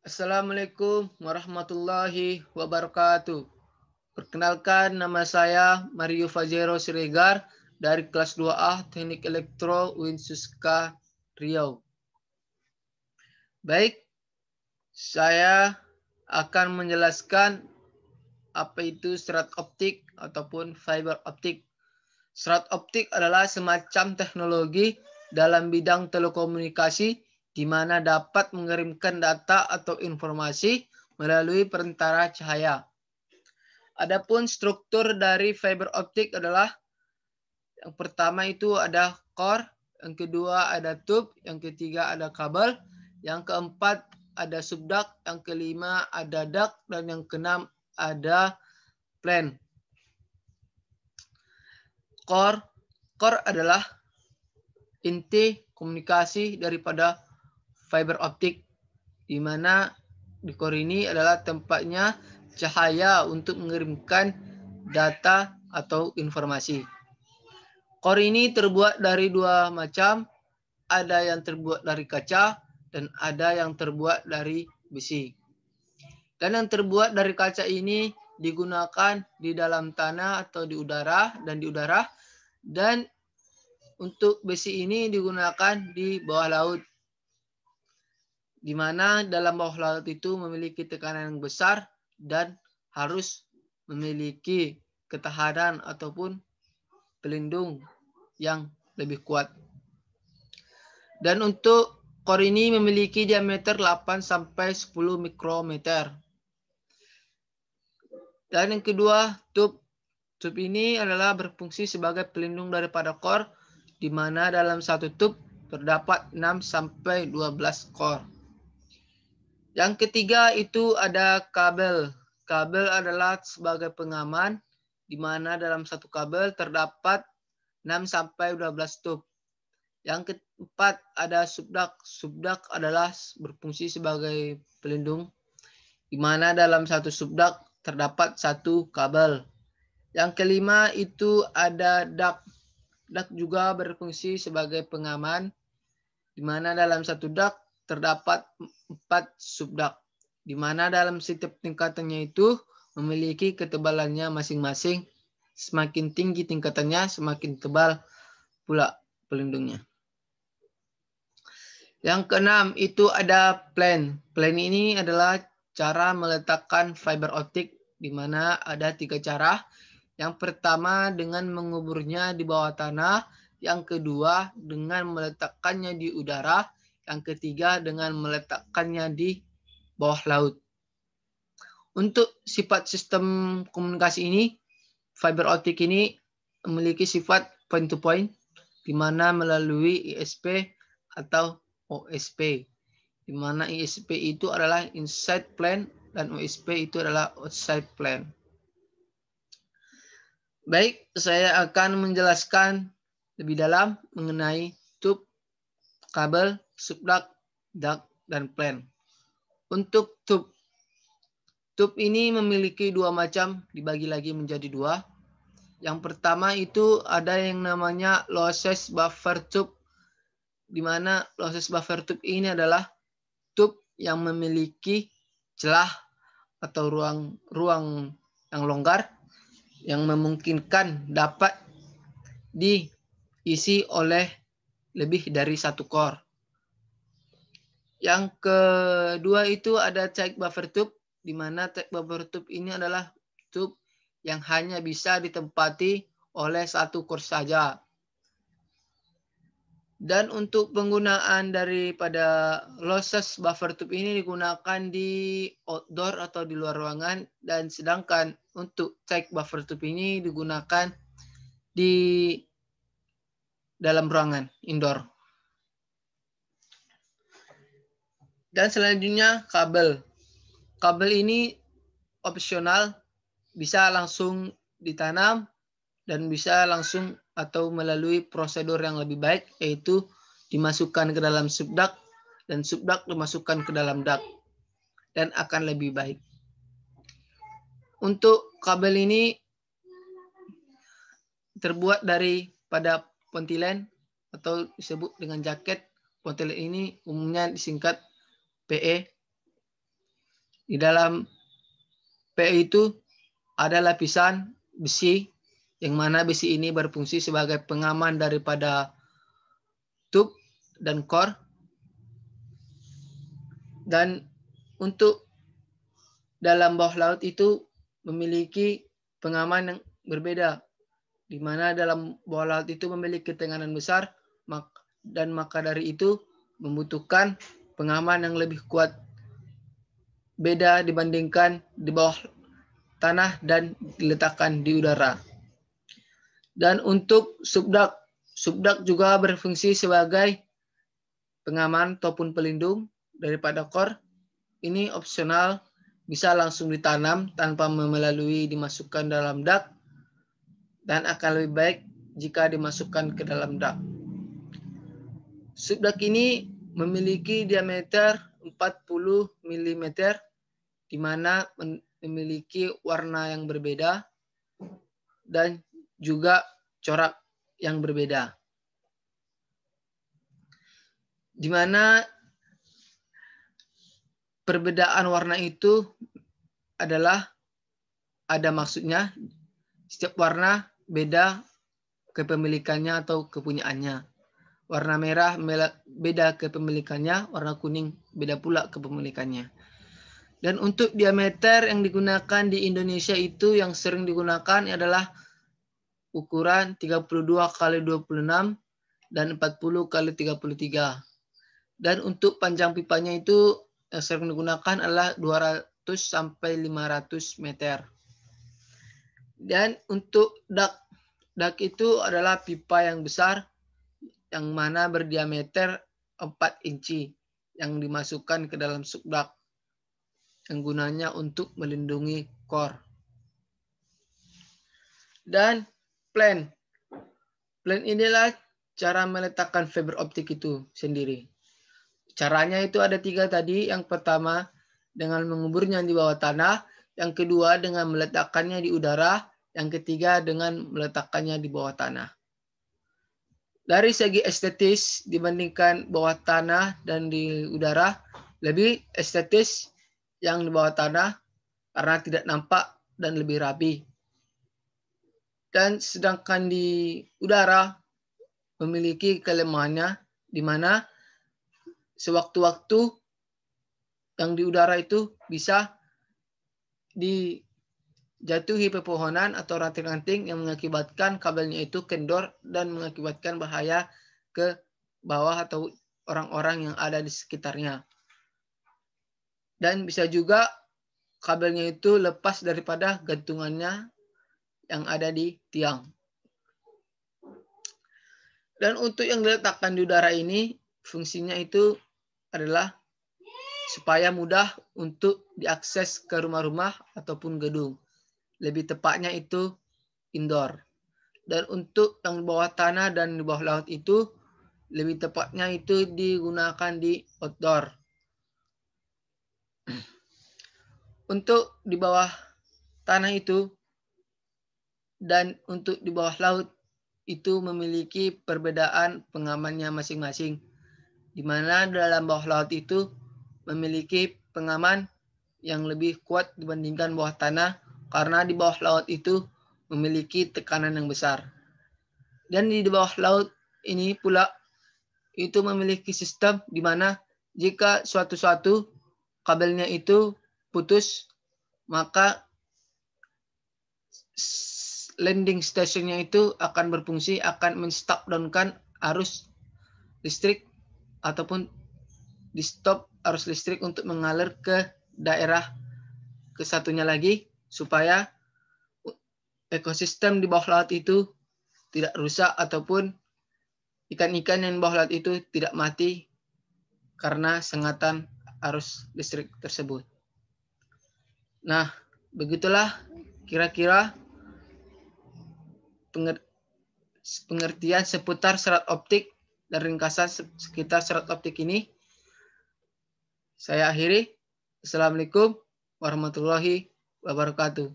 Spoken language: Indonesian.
Assalamualaikum warahmatullahi wabarakatuh. Perkenalkan, nama saya Mario Fajero Siregar dari kelas 2A Teknik Elektro Winsuska Riau. Baik, saya akan menjelaskan apa itu serat optik ataupun fiber optik. Serat optik adalah semacam teknologi dalam bidang telekomunikasi di mana dapat mengirimkan data atau informasi melalui perantara cahaya. Adapun struktur dari fiber optik adalah yang pertama itu ada core, yang kedua ada tube, yang ketiga ada kabel, yang keempat ada subduct, yang kelima ada duct, dan yang keenam ada plane. Core adalah inti komunikasi daripada fiber optik, di mana di core ini adalah tempatnya cahaya untuk mengirimkan data atau informasi. Core ini terbuat dari dua macam, ada yang terbuat dari kaca dan ada yang terbuat dari besi. Dan yang terbuat dari kaca ini digunakan di dalam tanah atau di udara, dan untuk besi ini digunakan di bawah laut, di mana dalam bawah laut itu memiliki tekanan yang besar dan harus memiliki ketahanan ataupun pelindung yang lebih kuat. Dan untuk core ini memiliki diameter 8 sampai 10 mikrometer. Dan yang kedua, tube. Tube ini adalah berfungsi sebagai pelindung daripada core, di mana dalam satu tube terdapat 6 sampai 12 core. Yang ketiga itu ada kabel. Kabel adalah sebagai pengaman, di mana dalam satu kabel terdapat 6 sampai 12 tube. Yang keempat ada subduct. Subduct adalah berfungsi sebagai pelindung, di mana dalam satu subduct terdapat satu kabel. Yang kelima itu ada duct. Duct juga berfungsi sebagai pengaman, di mana dalam satu duct terdapat 4 subduct, di mana dalam setiap tingkatannya itu memiliki ketebalannya masing-masing. Semakin tinggi tingkatannya, semakin tebal pula pelindungnya. Yang keenam itu ada plane. Plane ini adalah cara meletakkan fiber optik, di mana ada 3 cara. Yang pertama dengan menguburnya di bawah tanah, yang kedua dengan meletakkannya di udara, yang ketiga dengan meletakkannya di bawah laut. Untuk sifat sistem komunikasi ini, fiber optik ini memiliki sifat point to point, di mana melalui ISP atau OSP, di mana ISP itu adalah inside plane dan OSP itu adalah outside plane. Baik, saya akan menjelaskan lebih dalam mengenai tube, kabel, subduct, duct, dan plane. Untuk tube ini memiliki dua macam, dibagi lagi menjadi dua. Yang pertama itu ada yang namanya lossless buffer tube, di mana lossless buffer tube ini adalah tube yang memiliki celah atau ruang yang longgar yang memungkinkan dapat diisi oleh lebih dari satu core. Yang kedua itu ada tight buffer tube, di mana tight buffer tube ini adalah tube yang hanya bisa ditempati oleh satu core saja. Dan untuk penggunaan daripada lossless buffer tube ini digunakan di outdoor atau di luar ruangan, dan sedangkan untuk tight buffer tube ini digunakan di dalam ruangan, indoor. Dan selanjutnya kabel. Kabel ini opsional, bisa langsung ditanam dan bisa langsung atau melalui prosedur yang lebih baik, yaitu dimasukkan ke dalam subduct dan subduct dimasukkan ke dalam duct, dan akan lebih baik. Untuk kabel ini terbuat daripada pontilen atau disebut dengan jaket. Pontilen ini umumnya disingkat PE. Di dalam PE itu ada lapisan besi, yang mana besi ini berfungsi sebagai pengaman daripada tube dan core. Dan untuk dalam bawah laut itu memiliki pengaman yang berbeda, di mana dalam bawah laut itu memiliki tekanan besar, dan maka dari itu membutuhkan pengaman yang lebih kuat, beda dibandingkan di bawah tanah dan diletakkan di udara. Dan untuk subdak juga berfungsi sebagai pengaman ataupun pelindung daripada core. Ini opsional, bisa langsung ditanam tanpa melalui dimasukkan dalam dak, dan akan lebih baik jika dimasukkan ke dalam dak. Subdak ini memiliki diameter 40 mm, di mana memiliki warna yang berbeda dan juga corak yang berbeda. Di mana perbedaan warna itu adalah ada maksudnya, setiap warna beda kepemilikannya atau kepunyaannya. Warna merah beda kepemilikannya, warna kuning beda pula kepemilikannya. Dan untuk diameter yang digunakan di Indonesia itu yang sering digunakan adalah ukuran 32 x 26 dan 40 x 33. Dan untuk panjang pipanya itu yang sering digunakan adalah 200 sampai 500 meter. Dan untuk dak itu adalah pipa yang besar yang mana berdiameter 4 inci yang dimasukkan ke dalam subdak, yang gunanya untuk melindungi core. Dan plan inilah cara meletakkan fiber optik itu sendiri. Caranya itu ada 3 tadi. Yang pertama dengan menguburnya di bawah tanah, yang kedua dengan meletakkannya di udara, yang ketiga dengan meletakkannya di bawah tanah. Dari segi estetis dibandingkan bawah tanah dan di udara, lebih estetis yang di bawah tanah karena tidak nampak dan lebih rapi. Dan sedangkan di udara memiliki kelemahannya, di mana sewaktu-waktu yang di udara itu bisa dijatuhi pepohonan atau ranting-ranting yang mengakibatkan kabelnya itu kendor dan mengakibatkan bahaya ke bawah atau orang-orang yang ada di sekitarnya. Dan bisa juga kabelnya itu lepas daripada gantungannya yang ada di tiang. Dan untuk yang diletakkan di udara ini, fungsinya itu adalah supaya mudah untuk diakses ke rumah-rumah ataupun gedung. Lebih tepatnya itu indoor. Dan untuk yang di bawah tanah dan di bawah laut itu, lebih tepatnya itu digunakan di outdoor. Untuk di bawah tanah itu dan untuk di bawah laut itu memiliki perbedaan pengamannya masing-masing. Di mana dalam bawah laut itu memiliki pengaman yang lebih kuat dibandingkan bawah tanah, karena di bawah laut itu memiliki tekanan yang besar. Dan di bawah laut ini pula itu memiliki sistem di mana jika suatu kabelnya itu putus, maka landing stationnya itu akan berfungsi, akan men-stop down-kan arus listrik ataupun di stop arus listrik untuk mengalir ke daerah ke satunya lagi, supaya ekosistem di bawah laut itu tidak rusak ataupun ikan-ikan yang di bawah laut itu tidak mati karena sengatan arus listrik tersebut. Nah, begitulah kira-kira pengertian seputar serat optik dan ringkasan sekitar serat optik ini. Saya akhiri. Assalamualaikum warahmatullahi wabarakatuh.